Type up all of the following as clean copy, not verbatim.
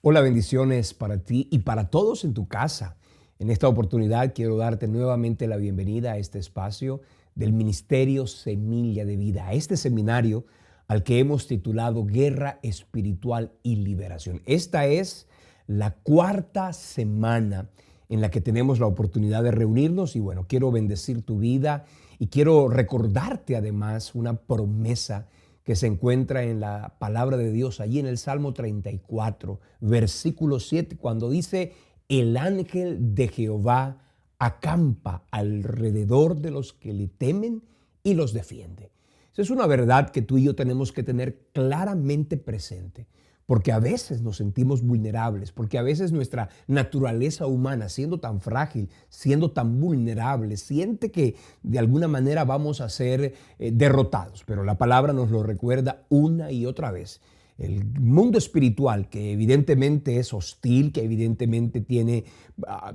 Hola, bendiciones para ti y para todos en tu casa. En esta oportunidad quiero darte nuevamente la bienvenida a este espacio del Ministerio Semilla de Vida, a este seminario al que hemos titulado Guerra Espiritual y Liberación. Esta es la cuarta semana en la que tenemos la oportunidad de reunirnos y bueno, quiero bendecir tu vida y quiero recordarte además una promesa que se encuentra en la palabra de Dios, allí en el Salmo 34, versículo 7, cuando dice, el ángel de Jehová acampa alrededor de los que le temen y los defiende. Esa es una verdad que tú y yo tenemos que tener claramente presente, porque a veces nos sentimos vulnerables, porque a veces nuestra naturaleza humana, siendo tan frágil, siendo tan vulnerable, siente que de alguna manera vamos a ser derrotados. Pero la palabra nos lo recuerda una y otra vez. El mundo espiritual, que evidentemente es hostil, que evidentemente tiene,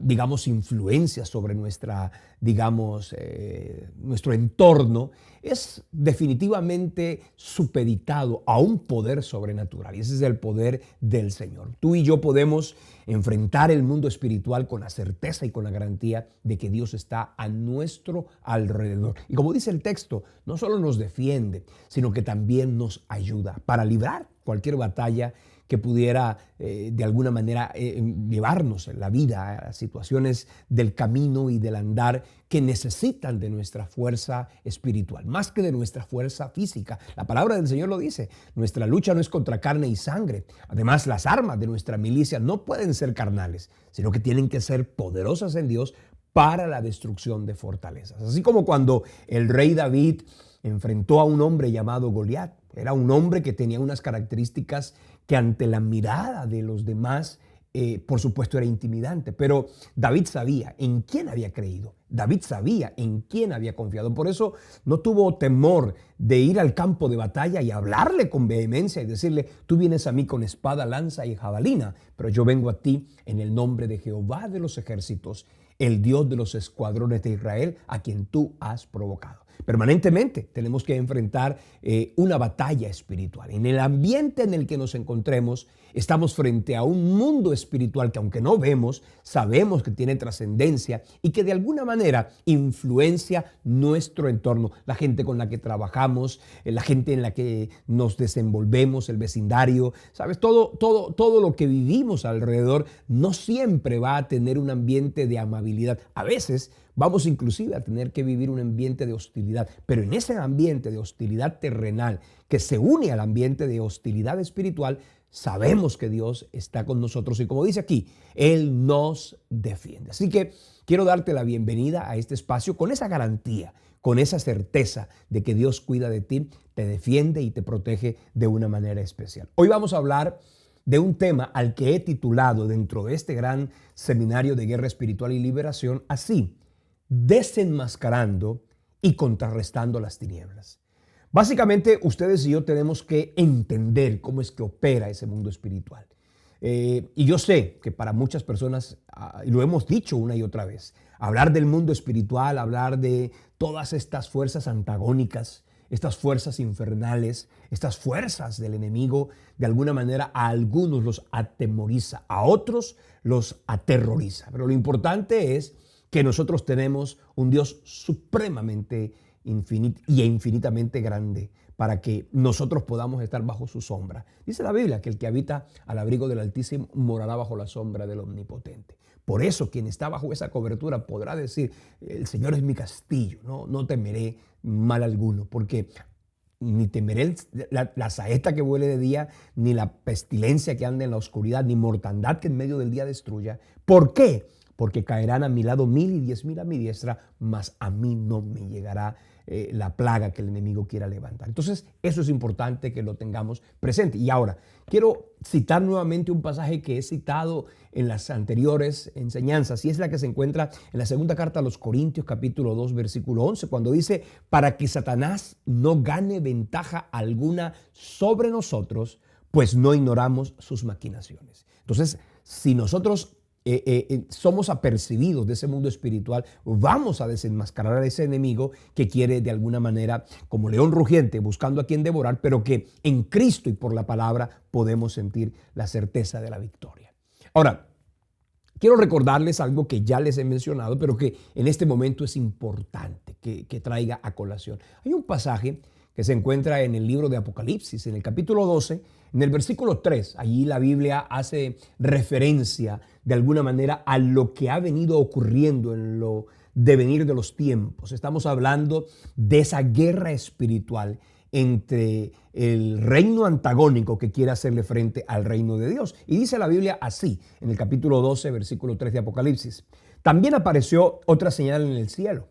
digamos, influencia sobre nuestro entorno, es definitivamente supeditado a un poder sobrenatural. Y ese es el poder del Señor. Tú y yo podemos enfrentar el mundo espiritual con la certeza y con la garantía de que Dios está a nuestro alrededor. Y como dice el texto, no solo nos defiende, sino que también nos ayuda para librar cualquier batalla que pudiera de alguna manera llevarnos en la vida a situaciones del camino y del andar que necesitan de nuestra fuerza espiritual, más que de nuestra fuerza física. La palabra del Señor lo dice, nuestra lucha no es contra carne y sangre. Además, las armas de nuestra milicia no pueden ser carnales, sino que tienen que ser poderosas en Dios para la destrucción de fortalezas. Así como cuando el rey David enfrentó a un hombre llamado Goliat. Era un hombre que tenía unas características que ante la mirada de los demás, por supuesto, era intimidante. Pero David sabía en quién había creído. David sabía en quién había confiado. Por eso no tuvo temor de ir al campo de batalla y hablarle con vehemencia y decirle, tú vienes a mí con espada, lanza y jabalina, pero yo vengo a ti en el nombre de Jehová de los ejércitos, el Dios de los escuadrones de Israel, a quien tú has provocado. Permanentemente tenemos que enfrentar una batalla espiritual. En el ambiente en el que nos encontremos, estamos frente a un mundo espiritual que aunque no vemos, sabemos que tiene trascendencia y que de alguna manera influencia nuestro entorno, la gente con la que trabajamos, la gente en la que nos desenvolvemos, el vecindario, ¿sabes? Todo lo que vivimos alrededor no siempre va a tener un ambiente de amabilidad. A veces vamos inclusive a tener que vivir un ambiente de hostilidad, pero en ese ambiente de hostilidad terrenal que se une al ambiente de hostilidad espiritual, sabemos que Dios está con nosotros y como dice aquí, Él nos defiende. Así que quiero darte la bienvenida a este espacio con esa garantía, con esa certeza de que Dios cuida de ti, te defiende y te protege de una manera especial. Hoy vamos a hablar de un tema al que he titulado dentro de este gran seminario de guerra espiritual y liberación así: desenmascarando y contrarrestando las tinieblas. Básicamente, ustedes y yo tenemos que entender cómo es que opera ese mundo espiritual. Y yo sé que para muchas personas, y lo hemos dicho una y otra vez, hablar del mundo espiritual, hablar de todas estas fuerzas antagónicas, estas fuerzas infernales, estas fuerzas del enemigo, de alguna manera a algunos los atemoriza, a otros los aterroriza. Pero lo importante es que nosotros tenemos un Dios supremamente infinitamente grande para que nosotros podamos estar bajo su sombra. Dice la Biblia que el que habita al abrigo del Altísimo morará bajo la sombra del Omnipotente. Por eso quien está bajo esa cobertura podrá decir, el Señor es mi castillo, no temeré mal alguno, porque ni temeré la saeta que vuele de día, ni la pestilencia que anda en la oscuridad, ni mortandad que en medio del día destruya. ¿Por qué? Porque caerán a mi lado 1000 y 10,000 a mi diestra, mas a mí no me llegará la plaga que el enemigo quiera levantar. Entonces, eso es importante que lo tengamos presente. Y ahora, quiero citar nuevamente un pasaje que he citado en las anteriores enseñanzas, y es la que se encuentra en la segunda carta a los Corintios, capítulo 2, versículo 11, cuando dice, para que Satanás no gane ventaja alguna sobre nosotros, pues no ignoramos sus maquinaciones. Entonces, si nosotros somos apercibidos de ese mundo espiritual, vamos a desenmascarar a ese enemigo que quiere de alguna manera, como león rugiente, buscando a quien devorar, pero que en Cristo y por la palabra podemos sentir la certeza de la victoria. Ahora, quiero recordarles algo que ya les he mencionado, pero que en este momento es importante que traiga a colación. Hay un pasaje que se encuentra en el libro de Apocalipsis, en el capítulo 12, en el versículo 3. Allí la Biblia hace referencia de alguna manera a lo que ha venido ocurriendo en lo devenir de los tiempos. Estamos hablando de esa guerra espiritual entre el reino antagónico que quiere hacerle frente al reino de Dios. Y dice la Biblia así, en el capítulo 12, versículo 3 de Apocalipsis. También apareció otra señal en el cielo.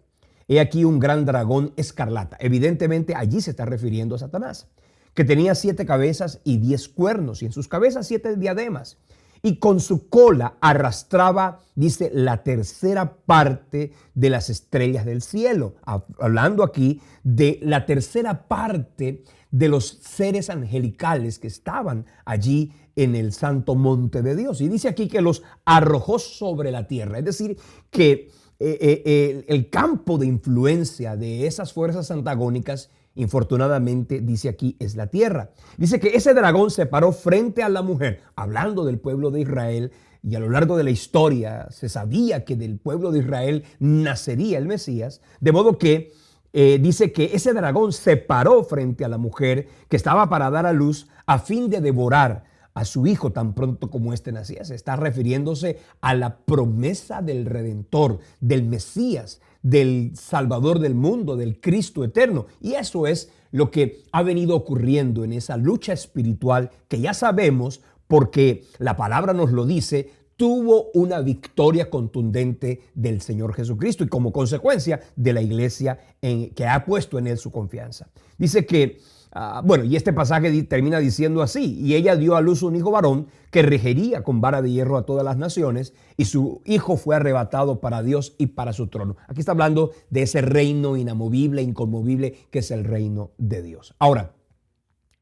He aquí un gran dragón escarlata. Evidentemente allí se está refiriendo a Satanás, que tenía 7 cabezas y 10 cuernos, y en sus cabezas 7 diademas. Y con su cola arrastraba, dice, la tercera parte de las estrellas del cielo. Hablando aquí de la tercera parte de los seres angelicales que estaban allí en el santo monte de Dios. Y dice aquí que los arrojó sobre la tierra. Es decir, que el campo de influencia de esas fuerzas antagónicas, infortunadamente, dice aquí, es la tierra. Dice que ese dragón se paró frente a la mujer, hablando del pueblo de Israel, y a lo largo de la historia se sabía que del pueblo de Israel nacería el Mesías, de modo que dice que ese dragón se paró frente a la mujer que estaba para dar a luz a fin de devorar a su hijo tan pronto como éste nacía. Se está refiriéndose a la promesa del Redentor, del Mesías, del Salvador del mundo, del Cristo eterno. Y eso es lo que ha venido ocurriendo en esa lucha espiritual que ya sabemos, porque la palabra nos lo dice, tuvo una victoria contundente del Señor Jesucristo y como consecuencia de la iglesia que ha puesto en él su confianza. Dice que y este pasaje termina diciendo así: y ella dio a luz un hijo varón que regería con vara de hierro a todas las naciones, y su hijo fue arrebatado para Dios y para su trono. Aquí está hablando de ese reino inamovible, inconmovible, que es el reino de Dios. Ahora,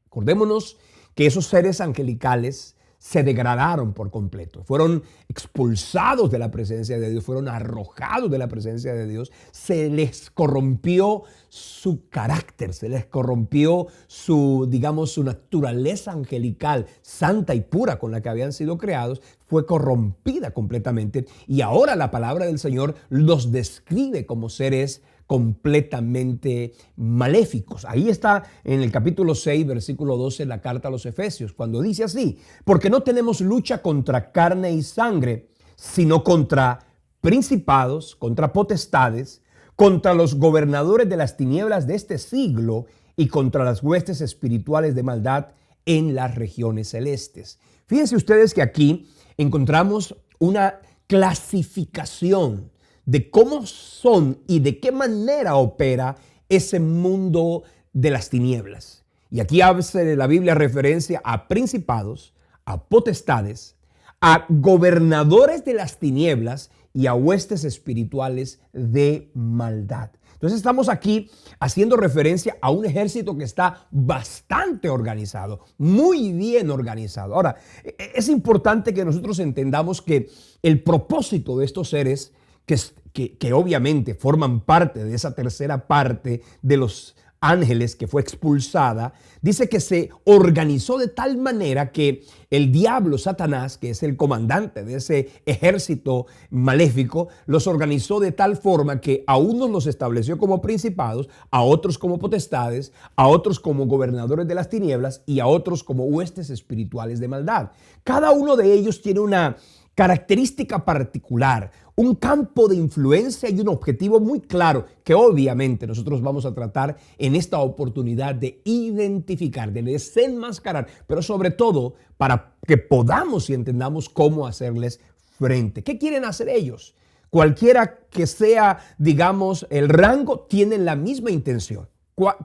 acordémonos que esos seres angelicales se degradaron por completo, fueron expulsados de la presencia de Dios, fueron arrojados de la presencia de Dios, se les corrompió su carácter, se les corrompió su naturaleza angelical, santa y pura con la que habían sido creados, fue corrompida completamente, y ahora la palabra del Señor los describe como seres completamente maléficos. Ahí está en el capítulo 6, versículo 12, la carta a los Efesios, cuando dice así: porque no tenemos lucha contra carne y sangre, sino contra principados, contra potestades, contra los gobernadores de las tinieblas de este siglo y contra las huestes espirituales de maldad en las regiones celestes. Fíjense ustedes que aquí encontramos una clasificación de cómo son y de qué manera opera ese mundo de las tinieblas. Y aquí hace la Biblia referencia a principados, a potestades, a gobernadores de las tinieblas y a huestes espirituales de maldad. Entonces estamos aquí haciendo referencia a un ejército que está bastante organizado, muy bien organizado. Ahora, es importante que nosotros entendamos que el propósito de estos seres que obviamente forman parte de esa tercera parte de los ángeles que fue expulsada, dice que se organizó de tal manera que el diablo, Satanás, que es el comandante de ese ejército maléfico, los organizó de tal forma que a unos los estableció como principados, a otros como potestades, a otros como gobernadores de las tinieblas y a otros como huestes espirituales de maldad. Cada uno de ellos tiene una característica particular, un campo de influencia y un objetivo muy claro que obviamente nosotros vamos a tratar en esta oportunidad de identificar, de desenmascarar, pero sobre todo para que podamos y entendamos cómo hacerles frente. ¿Qué quieren hacer ellos? Cualquiera que sea, el rango, tienen la misma intención,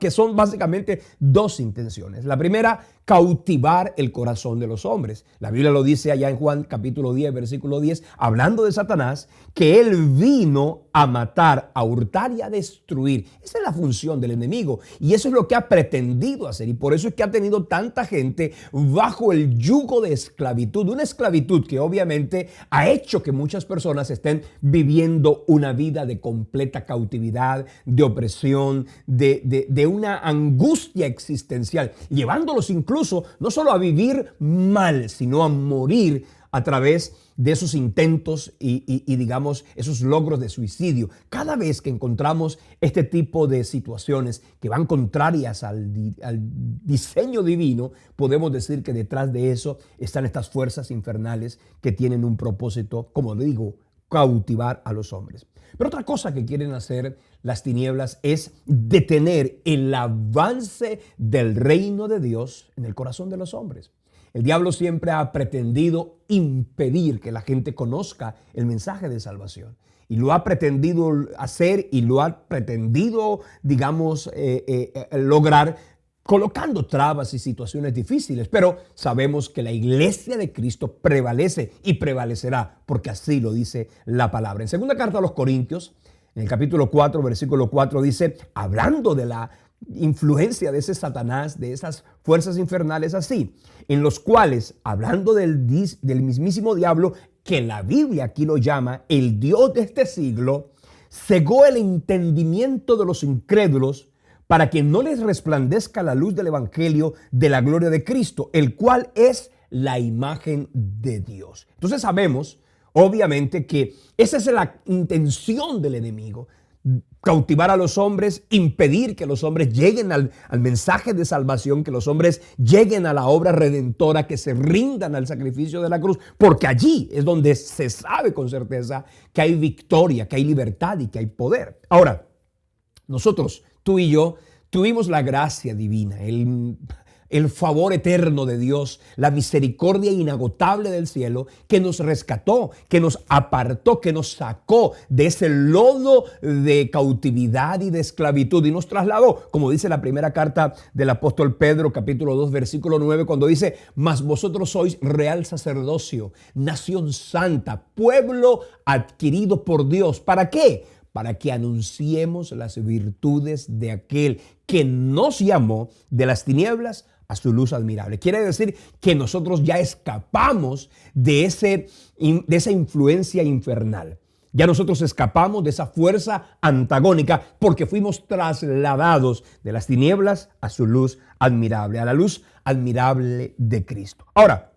que son básicamente dos intenciones. La primera, cautivar el corazón de los hombres. La Biblia lo dice allá en Juan capítulo 10, versículo 10, hablando de Satanás, que él vino a matar, a hurtar y a destruir. Esa es la función del enemigo y eso es lo que ha pretendido hacer, y por eso es que ha tenido tanta gente bajo el yugo de esclavitud, una esclavitud que obviamente ha hecho que muchas personas estén viviendo una vida de completa cautividad, de opresión, de una angustia existencial, llevándolos incluso no solo a vivir mal, sino a morir a través de esos intentos y digamos, esos logros de suicidio. Cada vez que encontramos este tipo de situaciones que van contrarias al diseño divino, podemos decir que detrás de eso están estas fuerzas infernales que tienen un propósito, como digo, cautivar a los hombres. Pero otra cosa que quieren hacer las tinieblas es detener el avance del reino de Dios en el corazón de los hombres. El diablo siempre ha pretendido impedir que la gente conozca el mensaje de salvación. Y lo ha pretendido hacer y lo ha pretendido, digamos, lograr colocando trabas y situaciones difíciles. Pero sabemos que la iglesia de Cristo prevalece y prevalecerá, porque así lo dice la palabra. En segunda carta a los Corintios, en el capítulo 4, versículo 4, dice, hablando de la influencia de ese Satanás, de esas fuerzas infernales así, en los cuales, hablando del mismísimo diablo, que la Biblia aquí lo llama el Dios de este siglo, cegó el entendimiento de los incrédulos para que no les resplandezca la luz del evangelio de la gloria de Cristo, el cual es la imagen de Dios. Entonces sabemos, obviamente, que esa es la intención del enemigo: cautivar a los hombres, impedir que los hombres lleguen al mensaje de salvación, que los hombres lleguen a la obra redentora, que se rindan al sacrificio de la cruz, porque allí es donde se sabe con certeza que hay victoria, que hay libertad y que hay poder. Ahora, nosotros, tú y yo, tuvimos la gracia divina, el favor eterno de Dios, la misericordia inagotable del cielo, que nos rescató, que nos apartó, que nos sacó de ese lodo de cautividad y de esclavitud y nos trasladó, como dice la primera carta del apóstol Pedro, capítulo 2, versículo 9, cuando dice, mas vosotros sois real sacerdocio, nación santa, pueblo adquirido por Dios. ¿Para qué? Para que anunciemos las virtudes de aquel que nos llamó de las tinieblas a su luz admirable. Quiere decir que nosotros ya escapamos de esa influencia infernal. Ya nosotros escapamos de esa fuerza antagónica porque fuimos trasladados de las tinieblas a su luz admirable, a la luz admirable de Cristo. Ahora,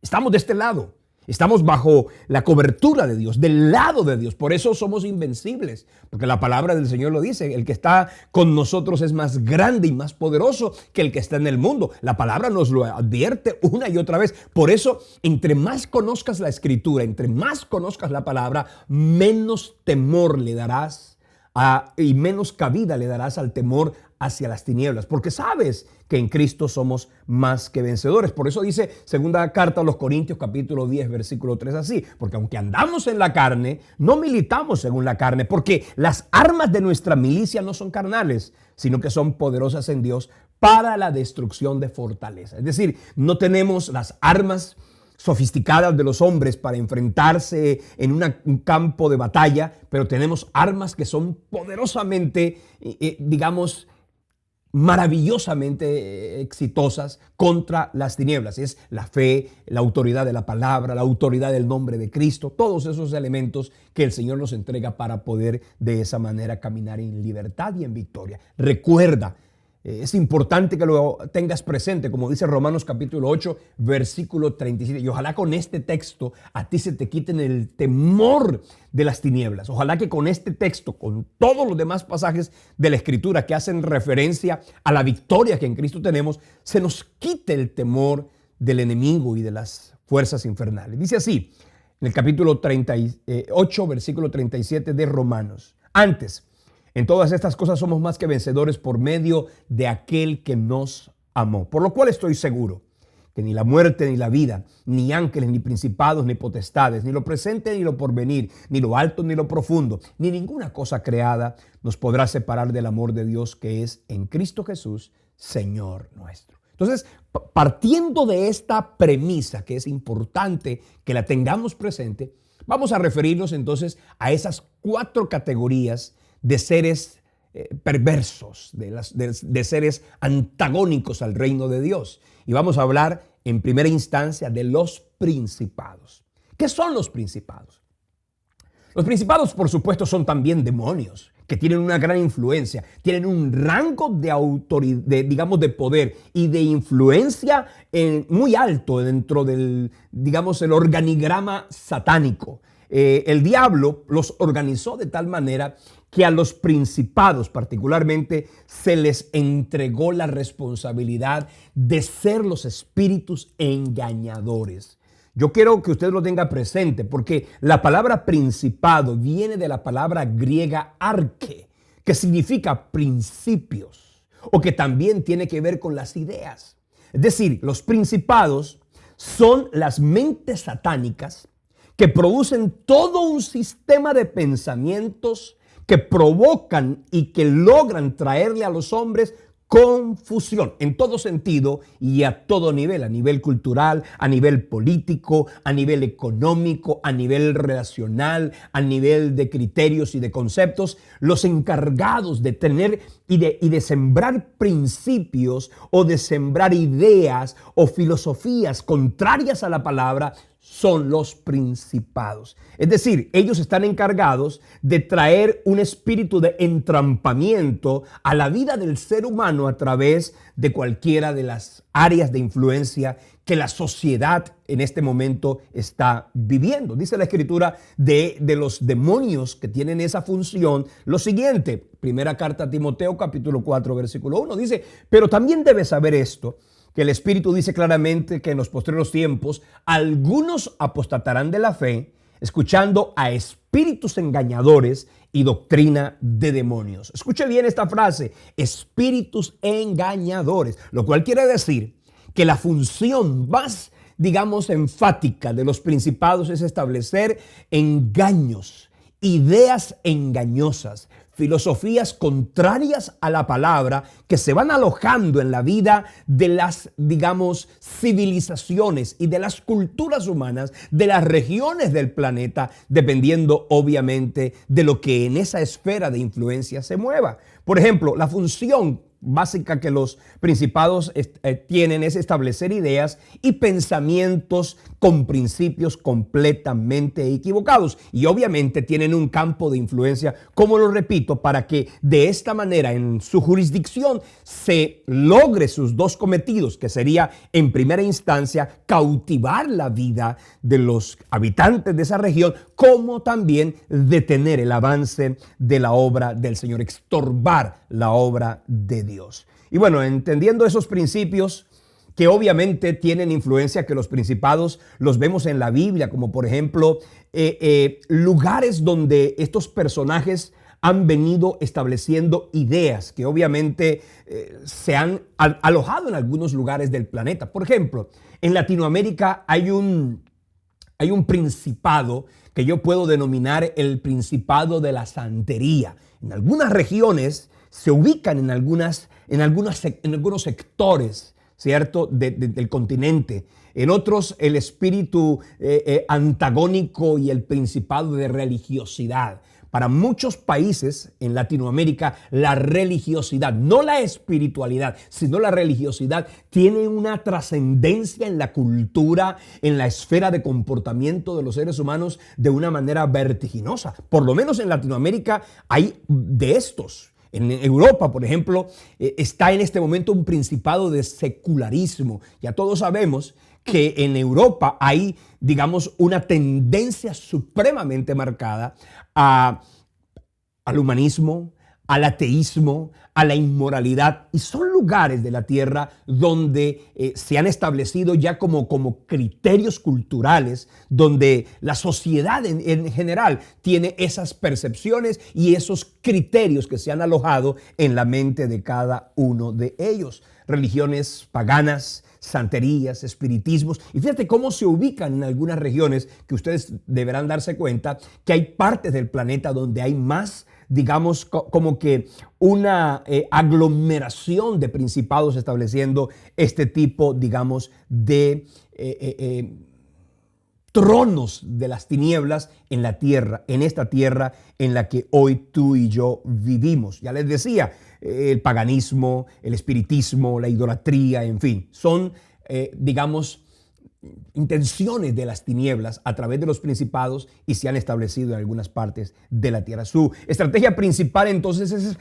estamos de este lado. Estamos bajo la cobertura de Dios, del lado de Dios. Por eso somos invencibles, porque la palabra del Señor lo dice. El que está con nosotros es más grande y más poderoso que el que está en el mundo. La palabra nos lo advierte una y otra vez. Por eso, entre más conozcas la Escritura, entre más conozcas la palabra, menos temor le darás y menos cabida le darás al temor hacia las tinieblas, porque sabes que en Cristo somos más que vencedores. Por eso dice segunda carta a los Corintios capítulo 10 versículo 3 así, porque aunque andamos en la carne, no militamos según la carne, porque las armas de nuestra milicia no son carnales, sino que son poderosas en Dios para la destrucción de fortaleza. Es decir, no tenemos las armas sofisticadas de los hombres para enfrentarse en un campo de batalla, pero tenemos armas que son poderosamente, digamos, maravillosamente exitosas contra las tinieblas. Es la fe, la autoridad de la palabra, la autoridad del nombre de Cristo, todos esos elementos que el Señor nos entrega para poder de esa manera caminar en libertad y en victoria. Recuerda, es importante que lo tengas presente, como dice Romanos capítulo 8, versículo 37. Y ojalá con este texto a ti se te quiten el temor de las tinieblas. Ojalá que con este texto, con todos los demás pasajes de la Escritura que hacen referencia a la victoria que en Cristo tenemos, se nos quite el temor del enemigo y de las fuerzas infernales. Dice así, en el capítulo 38, versículo 37 de Romanos. Antes, en todas estas cosas somos más que vencedores por medio de aquel que nos amó. Por lo cual estoy seguro que ni la muerte ni la vida, ni ángeles, ni principados, ni potestades, ni lo presente ni lo porvenir, ni lo alto ni lo profundo, ni ninguna cosa creada nos podrá separar del amor de Dios que es en Cristo Jesús, Señor nuestro. Entonces, partiendo de esta premisa, que es importante que la tengamos presente, vamos a referirnos entonces a esas 4 categorías de seres perversos, de seres antagónicos al reino de Dios. Y vamos a hablar en primera instancia de los principados. ¿Qué son los principados? Los principados, por supuesto, son también demonios que tienen una gran influencia, tienen un rango de autoridad, digamos, de poder y de influencia muy alto dentro del, digamos, el organigrama satánico. El diablo los organizó de tal manera que a los principados particularmente se les entregó la responsabilidad de ser los espíritus engañadores. Yo quiero que usted lo tenga presente porque la palabra principado viene de la palabra griega arche, que significa principios o que también tiene que ver con las ideas. Es decir, los principados son las mentes satánicas que producen todo un sistema de pensamientos que provocan y que logran traerle a los hombres confusión en todo sentido y a todo nivel, a nivel cultural, a nivel político, a nivel económico, a nivel relacional, a nivel de criterios y de conceptos. Los encargados de tener y de sembrar principios o de sembrar ideas o filosofías contrarias a la palabra son los principados. Es decir, ellos están encargados de traer un espíritu de entrampamiento a la vida del ser humano a través de cualquiera de las áreas de influencia que la sociedad en este momento está viviendo. Dice la Escritura de los demonios que tienen esa función lo siguiente. Primera carta a Timoteo, capítulo 4, versículo 1. Dice, pero también debes saber esto, que el Espíritu dice claramente que en los postreros tiempos algunos apostatarán de la fe, escuchando a espíritus engañadores y doctrina de demonios. Escuche bien esta frase, espíritus engañadores, lo cual quiere decir que la función más, digamos, enfática de los principados es establecer engaños, ideas engañosas, filosofías contrarias a la palabra que se van alojando en la vida de las, digamos, civilizaciones y de las culturas humanas de las regiones del planeta, dependiendo obviamente de lo que en esa esfera de influencia se mueva. Por ejemplo, la función básica que los principados tienen es establecer ideas y pensamientos con principios completamente equivocados y obviamente tienen un campo de influencia, como lo repito, para que de esta manera en su jurisdicción se logre sus dos cometidos, que sería en primera instancia cautivar la vida de los habitantes de esa región, como también detener el avance de la obra del Señor, estorbar la obra de Dios. Y bueno, entendiendo esos principios que obviamente tienen influencia, que los principados los vemos en la Biblia, como por ejemplo lugares donde estos personajes han venido estableciendo ideas que obviamente se han alojado en algunos lugares del planeta. Por ejemplo, en Latinoamérica hay un principado que yo puedo denominar el principado de la santería. En algunas regiones se ubican en algunos sectores, ¿cierto?, del continente. En otros, el espíritu antagónico y el principado de religiosidad. Para muchos países en Latinoamérica, la religiosidad, no la espiritualidad, sino la religiosidad, tiene una trascendencia en la cultura, en la esfera de comportamiento de los seres humanos de una manera vertiginosa. Por lo menos en Latinoamérica hay de estos. En Europa, por ejemplo, está en este momento un principado de secularismo. Ya todos sabemos que en Europa hay, digamos, una tendencia supremamente marcada al humanismo, al ateísmo, a la inmoralidad, y son lugares de la tierra donde se han establecido ya como criterios culturales, donde la sociedad en general tiene esas percepciones y esos criterios que se han alojado en la mente de cada uno de ellos. Religiones paganas, santerías, espiritismos, y fíjate cómo se ubican en algunas regiones que ustedes deberán darse cuenta que hay partes del planeta donde hay más digamos, como que una aglomeración de principados estableciendo este tipo, digamos, de tronos de las tinieblas en la tierra, en esta tierra en la que hoy tú y yo vivimos. Ya les decía, el paganismo, el espiritismo, la idolatría, en fin, son, digamos, intenciones de las tinieblas a través de los principados y se han establecido en algunas partes de la tierra. Su estrategia principal entonces es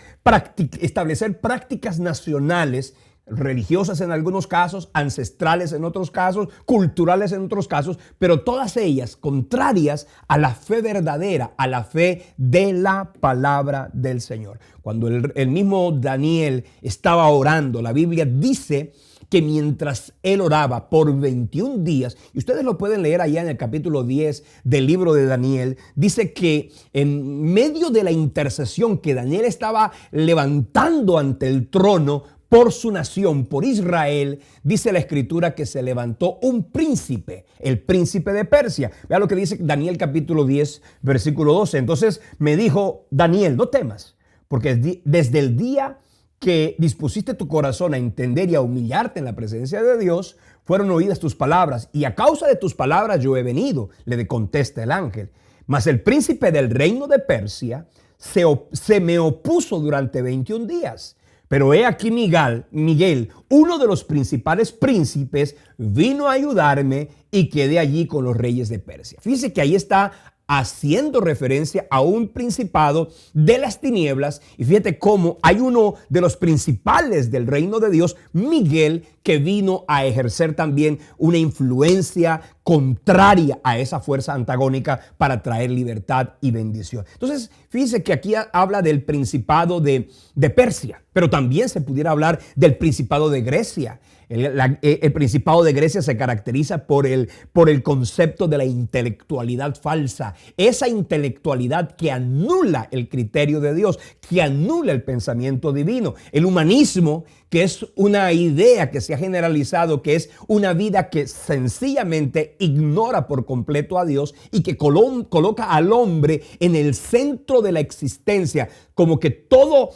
establecer prácticas nacionales, religiosas en algunos casos, ancestrales en otros casos, culturales en otros casos, pero todas ellas contrarias a la fe verdadera, a la fe de la palabra del Señor. Cuando el mismo Daniel estaba orando, la Biblia dice que mientras él oraba por 21 días, y ustedes lo pueden leer allá en el capítulo 10 del libro de Daniel, dice que en medio de la intercesión que Daniel estaba levantando ante el trono por su nación, por Israel, dice la Escritura que se levantó un príncipe, el príncipe de Persia. Vea lo que dice Daniel capítulo 10, versículo 12. Entonces me dijo Daniel, no temas, porque desde el día que dispusiste tu corazón a entender y a humillarte en la presencia de Dios, fueron oídas tus palabras, y a causa de tus palabras yo he venido, le contesta el ángel. Mas el príncipe del reino de Persia se me opuso durante 21 días. Pero he aquí Miguel, uno de los principales príncipes, vino a ayudarme y quedé allí con los reyes de Persia. Fíjese que ahí está haciendo referencia a un principado de las tinieblas, y fíjate cómo hay uno de los principales del reino de Dios, Miguel, que vino a ejercer también una influencia contraria a esa fuerza antagónica para traer libertad y bendición. Entonces, fíjese que aquí habla del principado de Persia, pero también se pudiera hablar del principado de Grecia. El principado de Grecia se caracteriza por el concepto de la intelectualidad falsa, esa intelectualidad que anula el criterio de Dios, que anula el pensamiento divino. El humanismo, que es una idea que se ha generalizado, que es una vida que sencillamente ignora por completo a Dios y que coloca al hombre en el centro de la existencia, como que todo,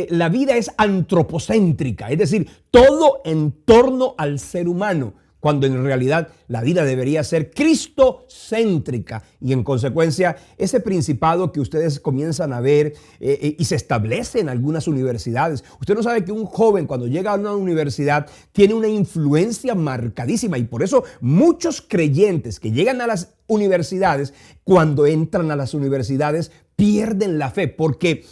la vida es antropocéntrica, es decir, todo en torno al ser humano, cuando en realidad la vida debería ser cristocéntrica. Y en consecuencia, ese principado que ustedes comienzan a ver y se establece en algunas universidades. Usted no sabe que un joven cuando llega a una universidad tiene una influencia marcadísima, y por eso muchos creyentes que llegan a las universidades, cuando entran a las universidades, pierden la fe, porque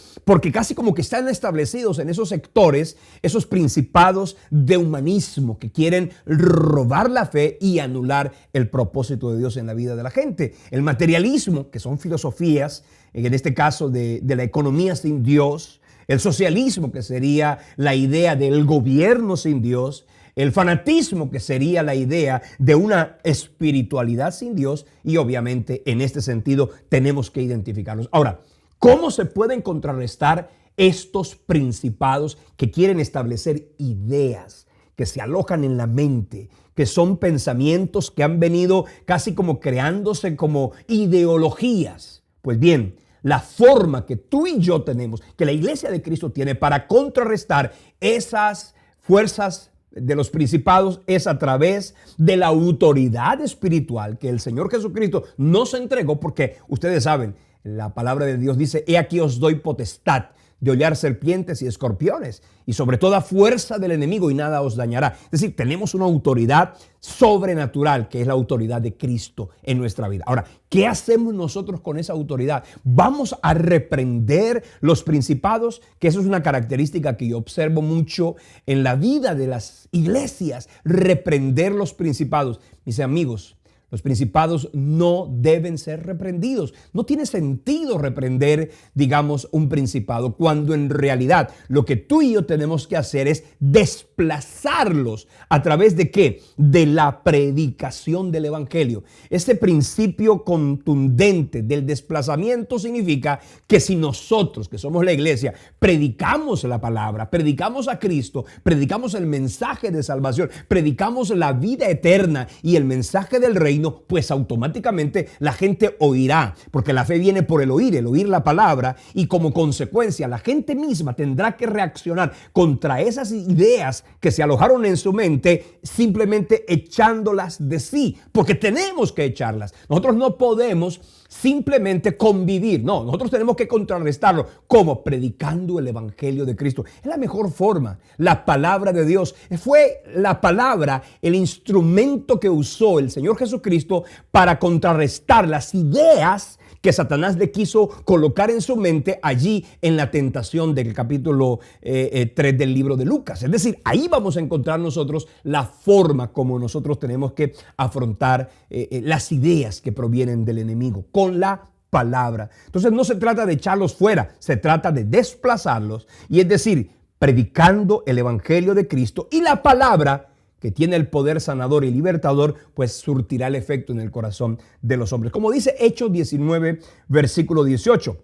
casi como que están establecidos en esos sectores, esos principados de humanismo que quieren robar la fe y anular el propósito de Dios en la vida de la gente. El materialismo, que son filosofías, en este caso de la economía sin Dios. El socialismo, que sería la idea del gobierno sin Dios. El fanatismo, que sería la idea de una espiritualidad sin Dios, y obviamente en este sentido tenemos que identificarlos. Ahora, ¿cómo se pueden contrarrestar estos principados que quieren establecer ideas que se alojan en la mente, que son pensamientos que han venido casi como creándose como ideologías? Pues bien, la forma que tú y yo tenemos, que la Iglesia de Cristo tiene para contrarrestar esas fuerzas de los principados, es a través de la autoridad espiritual que el Señor Jesucristo nos entregó, porque ustedes saben, la palabra de Dios dice: he aquí os doy potestad de hollar serpientes y escorpiones, y sobre toda fuerza del enemigo, y nada os dañará. Es decir, tenemos una autoridad sobrenatural, que es la autoridad de Cristo en nuestra vida. Ahora, ¿qué hacemos nosotros con esa autoridad? ¿Vamos a reprender los principados? Que eso es una característica que yo observo mucho en la vida de las iglesias, reprender los principados. Mis amigos, los principados no deben ser reprendidos. No tiene sentido reprender, digamos, un principado, cuando en realidad lo que tú y yo tenemos que hacer es desplazarlos. ¿A través de qué? De la predicación del evangelio. Ese principio contundente del desplazamiento significa que si nosotros, que somos la iglesia, predicamos la palabra, predicamos a Cristo, predicamos el mensaje de salvación, predicamos la vida eterna y el mensaje del reino, reino, pues automáticamente la gente oirá, porque la fe viene por el oír la palabra, y como consecuencia la gente misma tendrá que reaccionar contra esas ideas que se alojaron en su mente, simplemente echándolas de sí, porque tenemos que echarlas. Nosotros no podemos simplemente convivir. No, nosotros tenemos que contrarrestarlo. ¿Cómo? Predicando el evangelio de Cristo. Es la mejor forma. La palabra de Dios. Fue la palabra el instrumento que usó el Señor Jesucristo para contrarrestar las ideas que Satanás le quiso colocar en su mente allí en la tentación del capítulo 3 del libro de Lucas. Es decir, ahí vamos a encontrar nosotros la forma como nosotros tenemos que afrontar las ideas que provienen del enemigo con la palabra. Entonces no se trata de echarlos fuera, se trata de desplazarlos, y es decir, predicando el evangelio de Cristo, y la palabra, que tiene el poder sanador y libertador, pues surtirá el efecto en el corazón de los hombres. Como dice Hechos 19, versículo 18,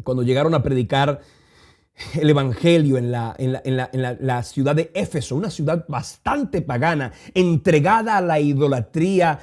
cuando llegaron a predicar el evangelio en la ciudad de Éfeso, una ciudad bastante pagana, entregada a la idolatría,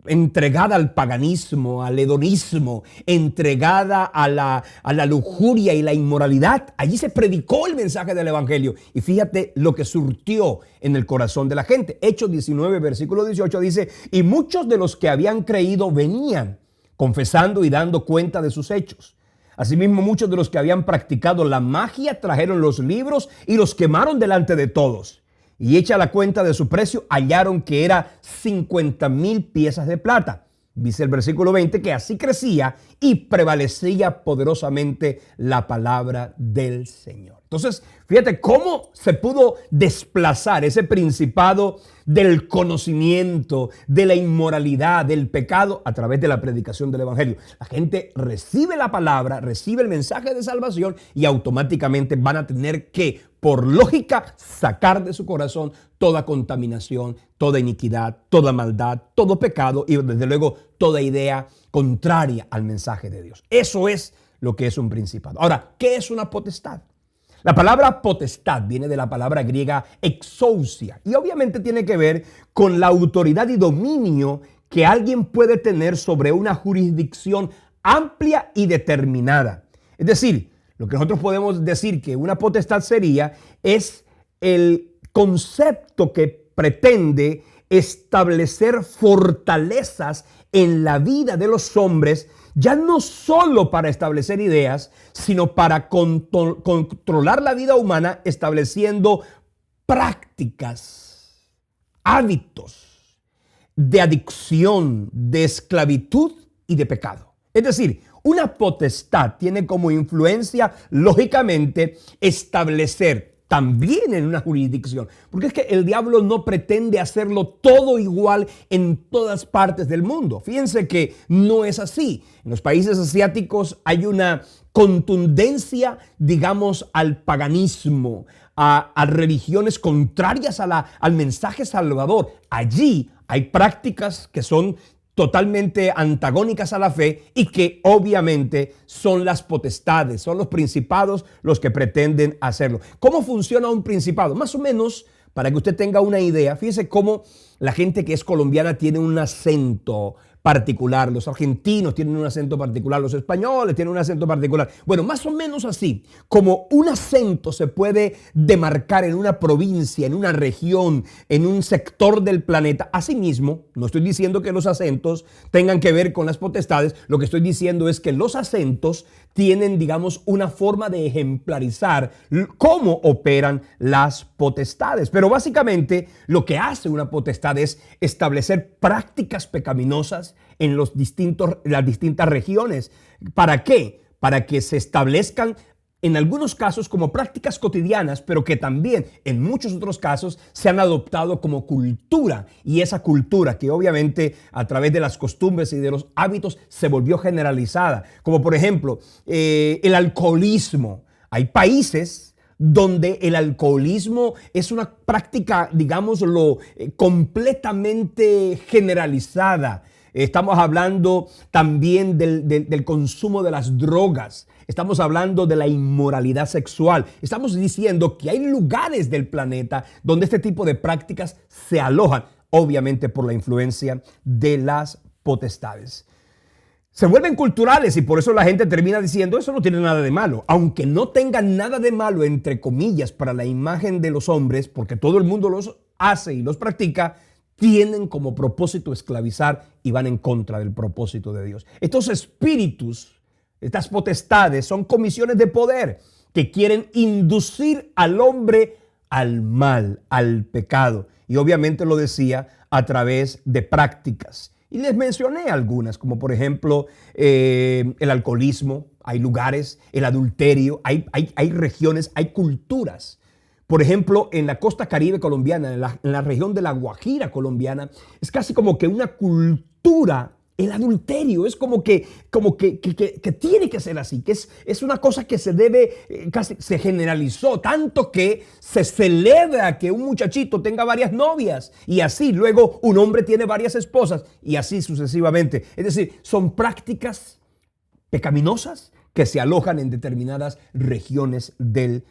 entregada al paganismo, al hedonismo, entregada a la lujuria y la inmoralidad. Allí se predicó el mensaje del evangelio, y fíjate lo que surtió en el corazón de la gente. Hechos 19, versículo 18 dice: y muchos de los que habían creído venían confesando y dando cuenta de sus hechos. Asimismo, muchos de los que habían practicado la magia trajeron los libros y los quemaron delante de todos. Y hecha la cuenta de su precio, hallaron que era 50,000 piezas de plata. Dice el versículo 20 que así crecía y prevalecía poderosamente la palabra del Señor. Entonces, fíjate cómo se pudo desplazar ese principado del conocimiento, de la inmoralidad, del pecado, a través de la predicación del evangelio. La gente recibe la palabra, recibe el mensaje de salvación, y automáticamente van a tener que, por lógica, sacar de su corazón toda contaminación, toda iniquidad, toda maldad, todo pecado, y desde luego toda idea contraria al mensaje de Dios. Eso es lo que es un principado. Ahora, ¿qué es una potestad? La palabra potestad viene de la palabra griega exousia, y obviamente tiene que ver con la autoridad y dominio que alguien puede tener sobre una jurisdicción amplia y determinada. Es decir, lo que nosotros podemos decir que una potestad sería es el concepto que pretende establecer fortalezas en la vida de los hombres, ya no solo para establecer ideas, sino para controlar la vida humana, estableciendo prácticas, hábitos de adicción, de esclavitud y de pecado. Es decir, una potestad tiene como influencia, lógicamente, establecer también en una jurisdicción, porque es que el diablo no pretende hacerlo todo igual en todas partes del mundo. Fíjense que no es así. En los países asiáticos hay una contundencia, digamos, al paganismo, a religiones contrarias al mensaje salvador. Allí hay prácticas que son totalmente antagónicas a la fe, y que obviamente son las potestades, son los principados los que pretenden hacerlo. ¿Cómo funciona un principado? Más o menos, para que usted tenga una idea, fíjese cómo la gente que es colombiana tiene un acento particular, los argentinos tienen un acento particular, los españoles tienen un acento particular. Bueno, más o menos así, como un acento se puede demarcar en una provincia, en una región, en un sector del planeta. Asimismo, no estoy diciendo que los acentos tengan que ver con las potestades, lo que estoy diciendo es que los acentos tienen, digamos, una forma de ejemplarizar cómo operan las potestades. Pero básicamente lo que hace una potestad es establecer prácticas pecaminosas en las distintas regiones. ¿Para qué? Para que se establezcan en algunos casos como prácticas cotidianas, pero que también en muchos otros casos se han adoptado como cultura, y esa cultura que obviamente a través de las costumbres y de los hábitos se volvió generalizada, como por ejemplo el alcoholismo. Hay países donde el alcoholismo es una práctica, digámoslo, completamente generalizada. Estamos hablando también del consumo de las drogas. Estamos hablando de la inmoralidad sexual. Estamos diciendo que hay lugares del planeta donde este tipo de prácticas se alojan. obviamente por la influencia de las potestades. Se vuelven culturales y por eso la gente termina diciendo eso no tiene nada de malo, aunque no tenga nada de malo entre comillas para la imagen de los hombres, porque todo el mundo los hace y los practica, tienen como propósito esclavizar y van en contra del propósito de Dios. Estos espíritus, estas potestades son comisiones de poder que quieren inducir al hombre al mal, al pecado. Y obviamente lo decía a través de prácticas. Y les mencioné algunas, como por ejemplo el alcoholismo, hay lugares, el adulterio, hay regiones, hay culturas. Por ejemplo, en la costa caribe colombiana, en la región de La Guajira colombiana, es casi como que una cultura, el adulterio, es como que tiene que ser así, que es una cosa que se debe, casi se generalizó, tanto que se celebra que un muchachito tenga varias novias y así luego un hombre tiene varias esposas y así sucesivamente. Es decir, son prácticas pecaminosas que se alojan en determinadas regiones del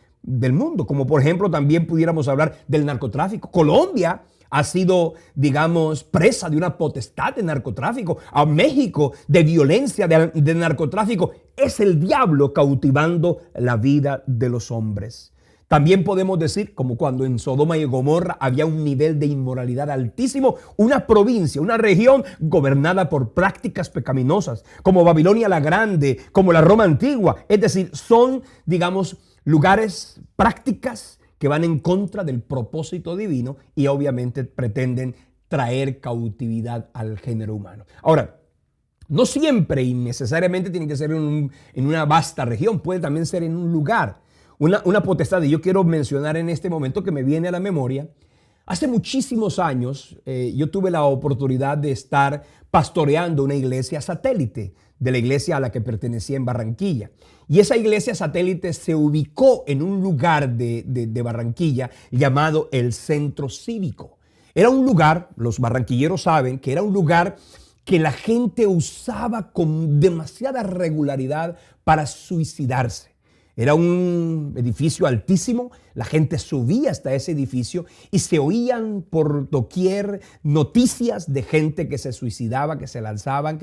mundo, como por ejemplo también pudiéramos hablar del narcotráfico. Colombia ha sido, digamos, presa de una potestad de narcotráfico. A México de violencia, de narcotráfico. Es el diablo cautivando la vida de los hombres. También podemos decir, como cuando en Sodoma y Gomorra había un nivel de inmoralidad altísimo, una provincia, una región gobernada por prácticas pecaminosas, como Babilonia la Grande, como la Roma Antigua. Es decir, son, digamos, lugares, prácticas que van en contra del propósito divino y obviamente pretenden traer cautividad al género humano. Ahora, no siempre y necesariamente tiene que ser en una vasta región, puede también ser en un lugar, una potestad. Y yo quiero mencionar en este momento que me viene a la memoria. Hace muchísimos años yo tuve la oportunidad de estar pastoreando una iglesia satélite de la iglesia a la que pertenecía en Barranquilla. Y esa iglesia satélite se ubicó en un lugar de Barranquilla llamado el Centro Cívico. Era un lugar, los barranquilleros saben, que era un lugar que la gente usaba con demasiada regularidad para suicidarse. Era un edificio altísimo, la gente subía hasta ese edificio y se oían por doquier noticias de gente que se suicidaba, que se lanzaban.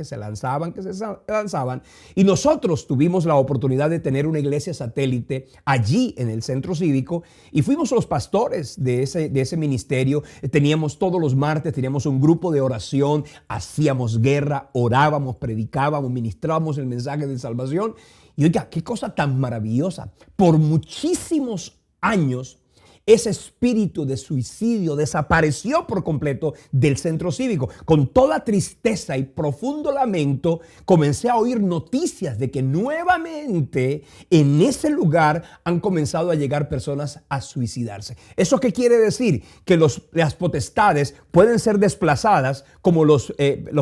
Y nosotros tuvimos la oportunidad de tener una iglesia satélite allí en el Centro Cívico y fuimos los pastores de ese ministerio. Teníamos todos los martes, teníamos un grupo de oración, hacíamos guerra, orábamos, predicábamos, ministrábamos el mensaje de salvación. Y oiga, qué cosa tan maravillosa. Por muchísimos años, ese espíritu de suicidio desapareció por completo del Centro Cívico. Con toda tristeza y profundo lamento, comencé a oír noticias de que nuevamente en ese lugar han comenzado a llegar personas a suicidarse. ¿Eso qué quiere decir? Que las potestades pueden ser desplazadas como los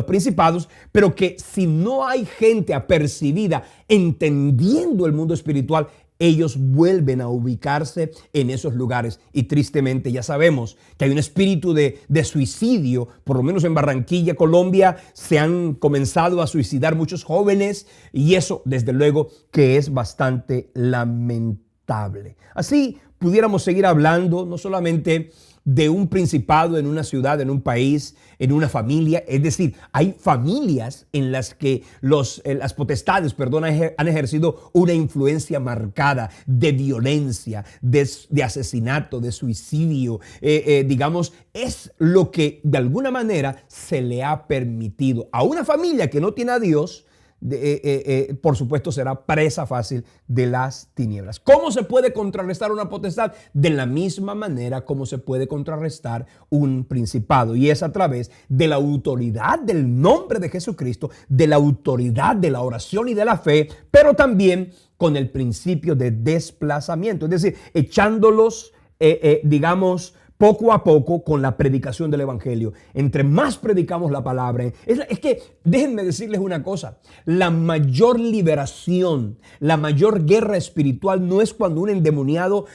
principados, pero que si no hay gente apercibida entendiendo el mundo espiritual, ellos vuelven a ubicarse en esos lugares. Y tristemente ya sabemos que hay un espíritu de suicidio, por lo menos en Barranquilla, Colombia, se han comenzado a suicidar muchos jóvenes y eso desde luego que es bastante lamentable. Así pudiéramos seguir hablando no solamente de un principado en una ciudad, en un país, en una familia. Es decir, hay familias en las que las potestades, han ejercido una influencia marcada de violencia, de asesinato, de suicidio. Digamos, es lo que de alguna manera se le ha permitido a una familia que no tiene a Dios. Por supuesto será presa fácil de las tinieblas. ¿Cómo se puede contrarrestar una potestad? De la misma manera como se puede contrarrestar un principado, y es a través de la autoridad del nombre de Jesucristo, de la autoridad de la oración y de la fe, pero también con el principio de desplazamiento, es decir, echándolos, digamos, poco a poco con la predicación del evangelio. Entre más predicamos la palabra, es que déjenme decirles una cosa, la mayor liberación, la mayor guerra espiritual no es cuando un endemoniado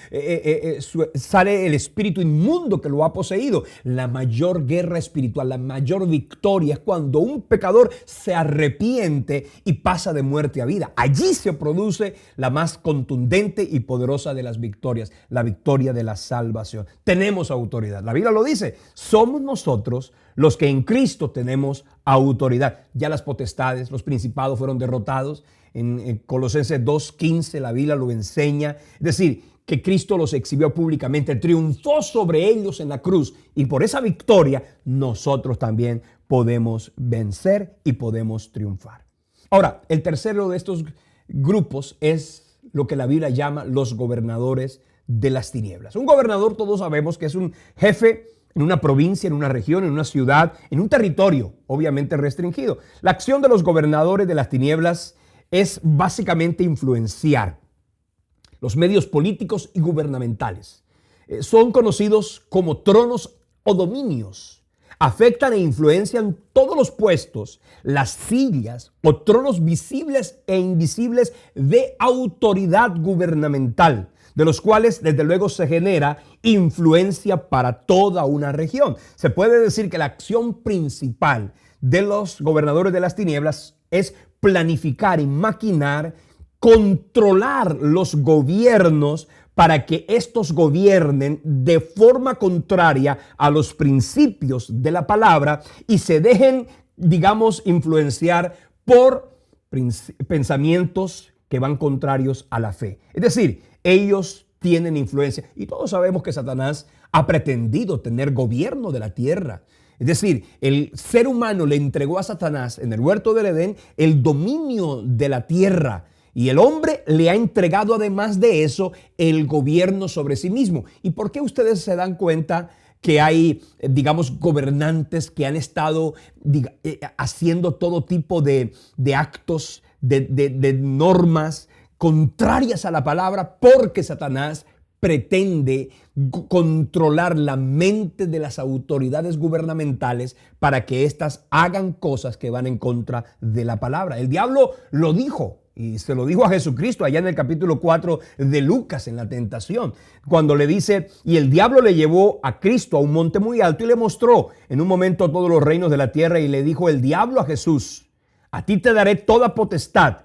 sale el espíritu inmundo que lo ha poseído. La mayor guerra espiritual, la mayor victoria es cuando un pecador se arrepiente y pasa de muerte a vida. Allí se produce la más contundente y poderosa de las victorias, la victoria de la salvación. Tenemos autoridad. La Biblia lo dice, somos nosotros los que en Cristo tenemos autoridad. Ya las potestades, los principados fueron derrotados. En Colosenses 2:15 la Biblia lo enseña. Es decir, que Cristo los exhibió públicamente, triunfó sobre ellos en la cruz, y por esa victoria nosotros también podemos vencer y podemos triunfar. Ahora, el tercero de estos grupos es lo que la Biblia llama los gobernadores de las tinieblas. Un gobernador, todos sabemos que es un jefe en una provincia, en una región, en una ciudad, en un territorio, obviamente restringido. La acción de los gobernadores de las tinieblas es básicamente influenciar los medios políticos y gubernamentales. Son conocidos como tronos o dominios. Afectan e influencian todos los puestos, las sillas o tronos visibles e invisibles de autoridad gubernamental, de los cuales desde luego se genera influencia para toda una región. Se puede decir que la acción principal de los gobernadores de las tinieblas es planificar y maquinar, controlar los gobiernos para que estos gobiernen de forma contraria a los principios de la palabra y se dejen, digamos, influenciar por pensamientos que van contrarios a la fe. Es decir, ellos tienen influencia y todos sabemos que Satanás ha pretendido tener gobierno de la tierra. Es decir, el ser humano le entregó a Satanás en el huerto del Edén el dominio de la tierra. Y el hombre le ha entregado además de eso el gobierno sobre sí mismo. ¿Y por qué ustedes se dan cuenta que hay, digamos, gobernantes que han estado haciendo todo tipo de actos, de normas contrarias a la palabra? Porque Satanás pretende controlar la mente de las autoridades gubernamentales para que éstas hagan cosas que van en contra de la palabra. El diablo lo dijo. Y se lo dijo a Jesucristo allá en el capítulo 4 de Lucas en la tentación, cuando le dice, y el diablo le llevó a Cristo a un monte muy alto y le mostró en un momento todos los reinos de la tierra, y le dijo el diablo a Jesús, a ti te daré toda potestad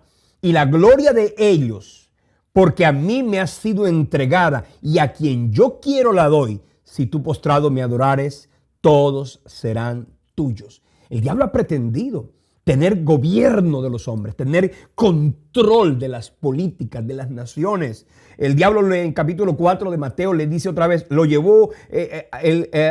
y la gloria de ellos, porque a mí me ha sido entregada y a quien yo quiero la doy. Si tú postrado me adorares, todos serán tuyos. El diablo ha pretendido tener gobierno de los hombres, tener control de las políticas, de las naciones. El diablo en capítulo 4 de Mateo le dice otra vez, lo llevó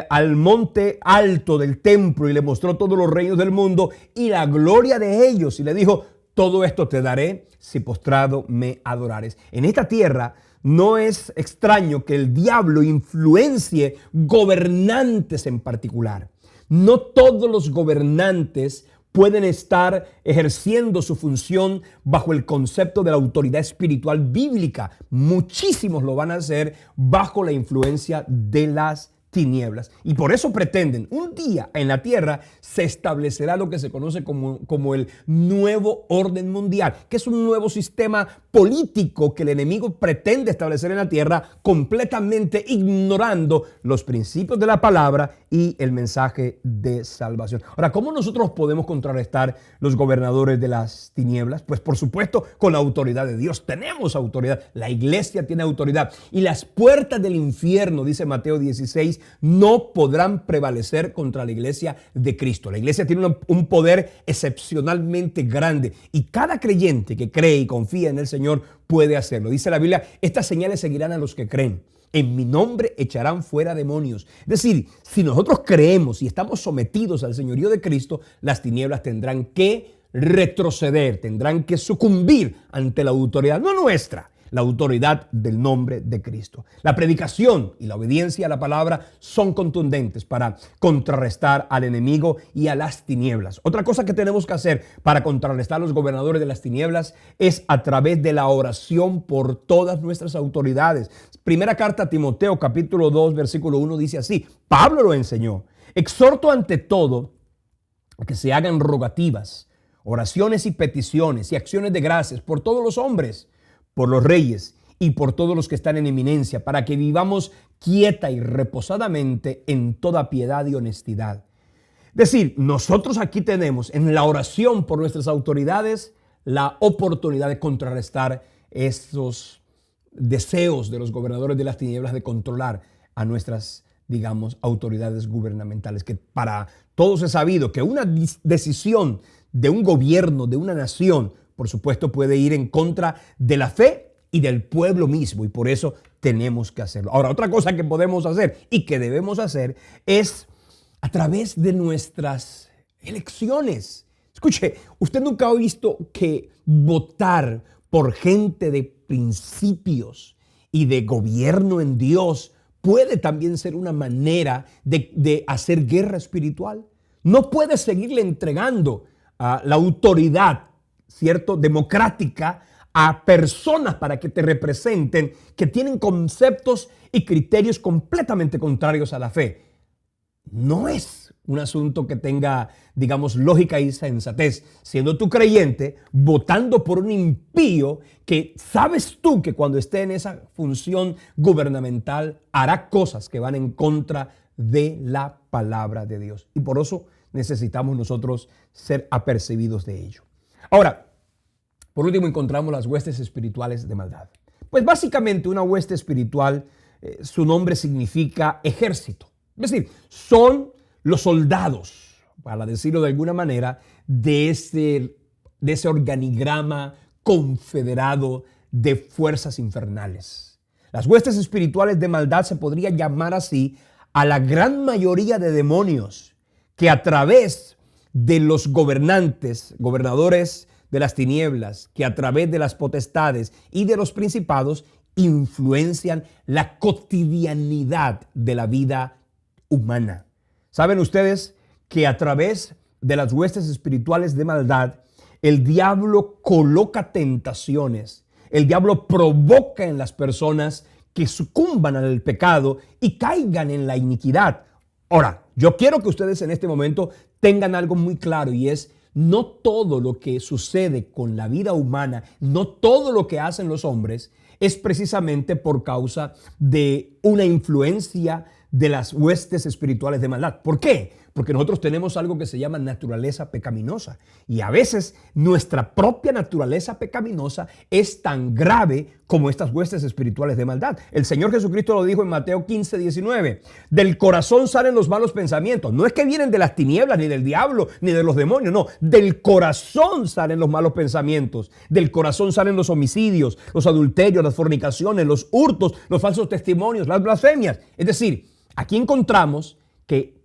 al monte alto del templo y le mostró todos los reinos del mundo y la gloria de ellos. Y le dijo, todo esto te daré si postrado me adorares. En esta tierra no es extraño que el diablo influencie gobernantes en particular. No todos los gobernantes pueden estar ejerciendo su función bajo el concepto de la autoridad espiritual bíblica. Muchísimos lo van a hacer bajo la influencia de las tinieblas. Y por eso pretenden, un día en la tierra se establecerá lo que se conoce como el nuevo orden mundial, que es un nuevo sistema político que el enemigo pretende establecer en la tierra, completamente ignorando los principios de la palabra y el mensaje de salvación. Ahora, ¿cómo nosotros podemos contrarrestar los gobernadores de las tinieblas? Pues por supuesto con la autoridad de Dios. Tenemos autoridad, la iglesia tiene autoridad y las puertas del infierno, dice Mateo 16, no podrán prevalecer contra la iglesia de Cristo. La iglesia tiene un poder excepcionalmente grande y cada creyente que cree y confía en el Señor puede hacerlo. Dice la Biblia, estas señales seguirán a los que creen. En mi nombre echarán fuera demonios. Es decir, si nosotros creemos y estamos sometidos al señorío de Cristo, las tinieblas tendrán que retroceder, tendrán que sucumbir ante la autoridad, no nuestra, la autoridad del nombre de Cristo. La predicación y la obediencia a la palabra son contundentes para contrarrestar al enemigo y a las tinieblas. Otra cosa que tenemos que hacer para contrarrestar a los gobernadores de las tinieblas es a través de la oración por todas nuestras autoridades. Primera carta a Timoteo, capítulo 2, versículo 1 dice así, Pablo lo enseñó, exhorto ante todo a que se hagan rogativas, oraciones y peticiones y acciones de gracias por todos los hombres, por los reyes y por todos los que están en eminencia, para que vivamos quieta y reposadamente en toda piedad y honestidad. Es decir, nosotros aquí tenemos en la oración por nuestras autoridades la oportunidad de contrarrestar esos deseos de los gobernadores de las tinieblas de controlar a nuestras digamos, autoridades gubernamentales, que para todos es sabido que una decisión de un gobierno, de una nación, por supuesto puede ir en contra de la fe y del pueblo mismo, y por eso tenemos que hacerlo. Ahora, otra cosa que podemos hacer y que debemos hacer es a través de nuestras elecciones. Escuche, usted nunca ha visto que votar por gente de principios y de gobierno en Dios puede también ser una manera de hacer guerra espiritual. No puedes seguirle entregando la autoridad, ¿cierto?, democrática a personas para que te representen que tienen conceptos y criterios completamente contrarios a la fe. No es un asunto que tenga, digamos, lógica y sensatez. Siendo tú creyente, votando por un impío que sabes tú que cuando esté en esa función gubernamental hará cosas que van en contra de la palabra de Dios. Y por eso necesitamos nosotros ser apercibidos de ello. Ahora, por último, encontramos las huestes espirituales de maldad. Pues básicamente una hueste espiritual, su nombre significa ejército. Es decir, son los soldados, para decirlo de alguna manera, de ese organigrama confederado de fuerzas infernales. Las huestes espirituales de maldad se podría llamar así a la gran mayoría de demonios que a través de los gobernadores de las tinieblas, que a través de las potestades y de los principados influencian la cotidianidad de la vida humana. ¿Saben ustedes que a través de las huestes espirituales de maldad, el diablo coloca tentaciones, el diablo provoca en las personas que sucumban al pecado y caigan en la iniquidad? Ahora, yo quiero que ustedes en este momento tengan algo muy claro, y es: no todo lo que sucede con la vida humana, no todo lo que hacen los hombres es precisamente por causa de una influencia de las huestes espirituales de maldad. ¿Por qué? Porque nosotros tenemos algo que se llama naturaleza pecaminosa, y a veces nuestra propia naturaleza pecaminosa es tan grave como estas huestes espirituales de maldad. El Señor Jesucristo lo dijo en Mateo 15:19. Del corazón salen los malos pensamientos. No es que vienen de las tinieblas, ni del diablo, ni de los demonios. No, del corazón salen los malos pensamientos. Del corazón salen los homicidios, los adulterios, las fornicaciones, los hurtos, los falsos testimonios, las blasfemias. Es decir, aquí encontramos que,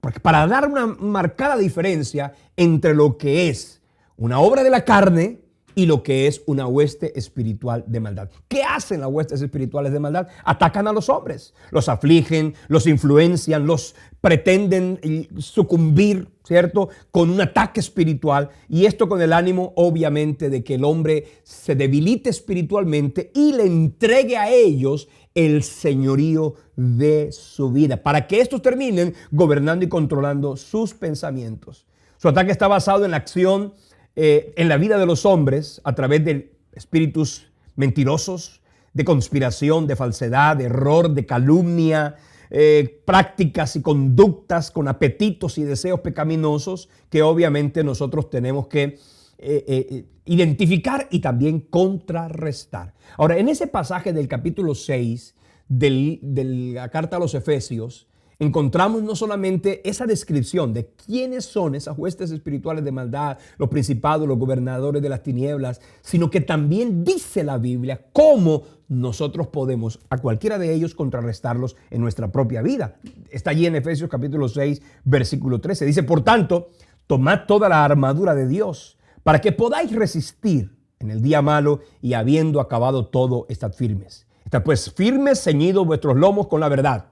porque para dar una marcada diferencia entre lo que es una obra de la carne y lo que es una hueste espiritual de maldad. ¿Qué hacen las huestes espirituales de maldad? Atacan a los hombres, los afligen, los influencian, los pretenden sucumbir, ¿cierto?, con un ataque espiritual, y esto con el ánimo, obviamente, de que el hombre se debilite espiritualmente y le entregue a ellos el señorío de su vida, para que estos terminen gobernando y controlando sus pensamientos. Su ataque está basado en la acción en la vida de los hombres a través de espíritus mentirosos, de conspiración, de falsedad, de error, de calumnia, prácticas y conductas con apetitos y deseos pecaminosos que obviamente nosotros tenemos que identificar y también contrarrestar. Ahora, en ese pasaje del capítulo 6 de la carta a los Efesios, encontramos no solamente esa descripción de quiénes son esas huestes espirituales de maldad, los principados, los gobernadores de las tinieblas, sino que también dice la Biblia cómo nosotros podemos a cualquiera de ellos contrarrestarlos en nuestra propia vida. Está allí en Efesios capítulo 6, versículo 13. Dice: por tanto, tomad toda la armadura de Dios para que podáis resistir en el día malo, y habiendo acabado todo, estad firmes. Estad pues firmes, ceñidos vuestros lomos con la verdad,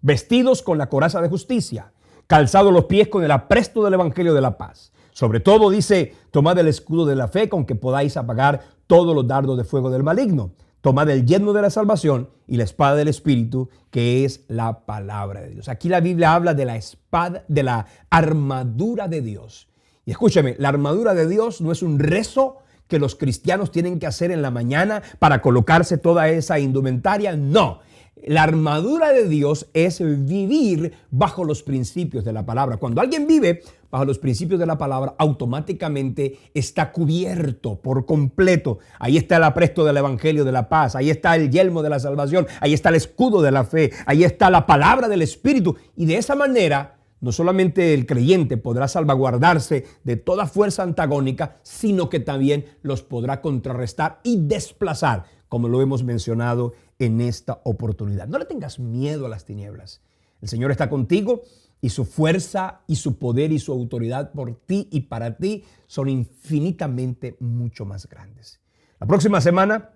vestidos con la coraza de justicia, calzados los pies con el apresto del evangelio de la paz. Sobre todo, dice, tomad el escudo de la fe con que podáis apagar todos los dardos de fuego del maligno. Tomad el yelmo de la salvación y la espada del Espíritu, que es la palabra de Dios. Aquí la Biblia habla de la espada, de la armadura de Dios. Y escúchame, la armadura de Dios no es un rezo que los cristianos tienen que hacer en la mañana para colocarse toda esa indumentaria. No. la armadura de Dios es vivir bajo los principios de la palabra. Cuando alguien vive bajo los principios de la palabra, automáticamente está cubierto por completo. Ahí está el apresto del evangelio de la paz, ahí está el yelmo de la salvación, ahí está el escudo de la fe, ahí está la palabra del Espíritu. Y de esa manera, no solamente el creyente podrá salvaguardarse de toda fuerza antagónica, sino que también los podrá contrarrestar y desplazar, como lo hemos mencionado en esta oportunidad. No le tengas miedo a las tinieblas. El Señor está contigo y su fuerza y su poder y su autoridad por ti y para ti son infinitamente mucho más grandes. La próxima semana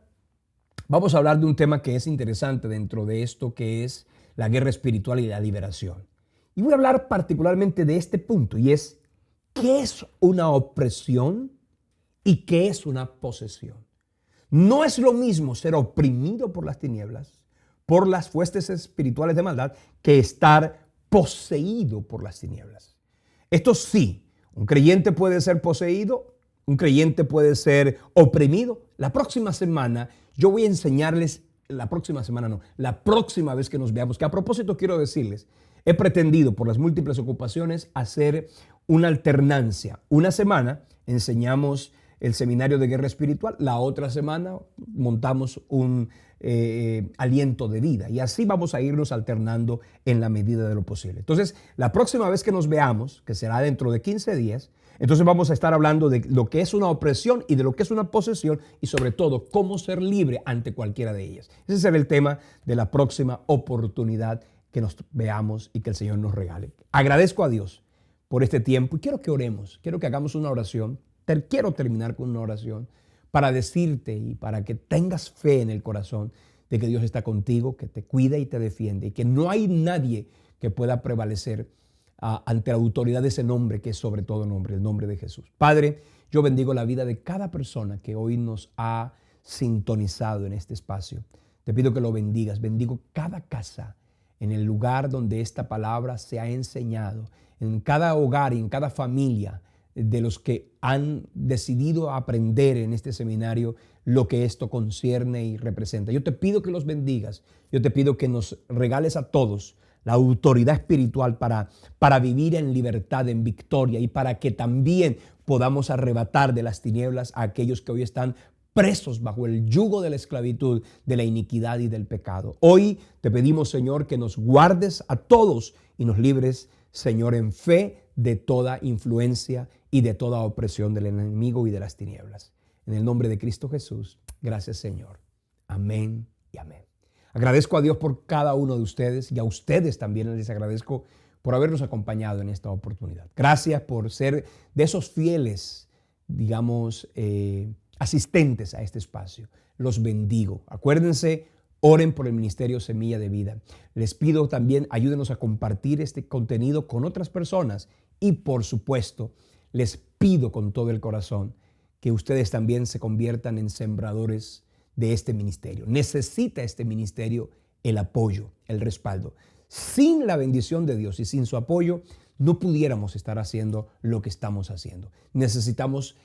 vamos a hablar de un tema que es interesante dentro de esto, que es la guerra espiritual y la liberación. Y voy a hablar particularmente de este punto, y es ¿qué es una opresión y qué es una posesión? No es lo mismo ser oprimido por las tinieblas, por las huestes espirituales de maldad, que estar poseído por las tinieblas. Esto sí, un creyente puede ser poseído, un creyente puede ser oprimido. La próxima semana yo voy a enseñarles, la próxima vez que nos veamos, que a propósito quiero decirles, he pretendido por las múltiples ocupaciones hacer una alternancia. Una semana enseñamos el seminario de guerra espiritual, la otra semana montamos un aliento de vida, y así vamos a irnos alternando en la medida de lo posible. Entonces, la próxima vez que nos veamos, que será dentro de 15 días, entonces vamos a estar hablando de lo que es una opresión y de lo que es una posesión, y sobre todo cómo ser libre ante cualquiera de ellas. Ese será el tema de la próxima oportunidad que nos veamos y que el Señor nos regale. Agradezco a Dios por este tiempo y quiero que oremos, quiero que hagamos una oración. Quiero terminar con una oración para decirte y para que tengas fe en el corazón de que Dios está contigo, que te cuida y te defiende, y que no hay nadie que pueda prevalecer ante la autoridad de ese nombre que es sobre todo nombre, el nombre de Jesús. Padre, yo bendigo la vida de cada persona que hoy nos ha sintonizado en este espacio. Te pido que lo bendigas, bendigo cada casa, en el lugar donde esta palabra se ha enseñado, en cada hogar y en cada familia de los que han decidido aprender en este seminario lo que esto concierne y representa. Yo te pido que los bendigas, yo te pido que nos regales a todos la autoridad espiritual para vivir en libertad, en victoria, y para que también podamos arrebatar de las tinieblas a aquellos que hoy están presos bajo el yugo de la esclavitud, de la iniquidad y del pecado. Hoy te pedimos, Señor, que nos guardes a todos y nos libres, Señor, en fe de toda influencia y de toda opresión del enemigo y de las tinieblas. En el nombre de Cristo Jesús, gracias, Señor. Amén y amén. Agradezco a Dios por cada uno de ustedes, y a ustedes también les agradezco por habernos acompañado en esta oportunidad. Gracias por ser de esos fieles, digamos, asistentes a este espacio. Los bendigo. Acuérdense, oren por el Ministerio Semilla de Vida. Les pido también, ayúdenos a compartir este contenido con otras personas, y por supuesto, les pido con todo el corazón que ustedes también se conviertan en sembradores de este ministerio. Necesita este ministerio el apoyo, el respaldo. Sin la bendición de Dios y sin su apoyo, no pudiéramos estar haciendo lo que estamos haciendo. Necesitamos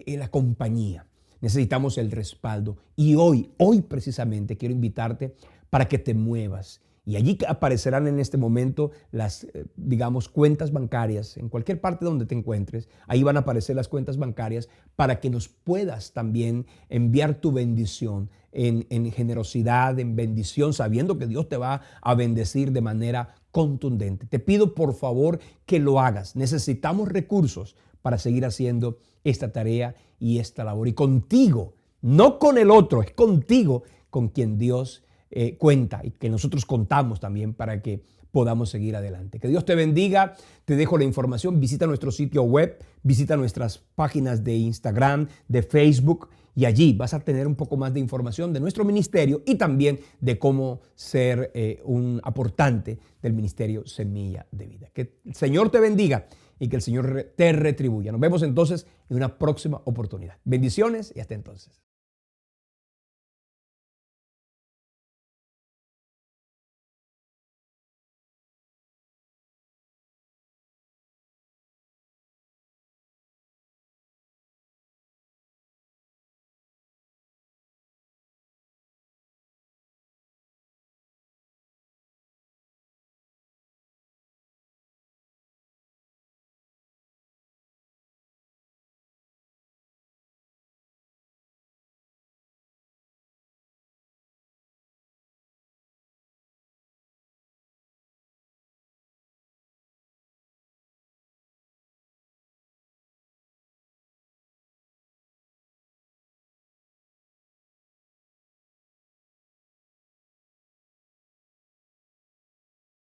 la compañía, necesitamos el respaldo. Y hoy precisamente quiero invitarte para que te muevas. Y allí aparecerán en este momento las, digamos, cuentas bancarias. En cualquier parte donde te encuentres, ahí van a aparecer las cuentas bancarias para que nos puedas también enviar tu bendición en generosidad, en bendición, sabiendo que Dios te va a bendecir de manera contundente. Te pido por favor que lo hagas. Necesitamos recursos para seguir haciendo esta tarea y esta labor. Y contigo, no con el otro, es contigo con quien Dios cuenta, y que nosotros contamos también para que podamos seguir adelante. Que Dios te bendiga. Te dejo la información. Visita nuestro sitio web, visita nuestras páginas de Instagram, de Facebook, y allí vas a tener un poco más de información de nuestro ministerio y también de cómo ser un aportante del Ministerio Semilla de Vida. Que el Señor te bendiga y que el Señor te retribuya. Nos vemos entonces en una próxima oportunidad. Bendiciones y hasta entonces.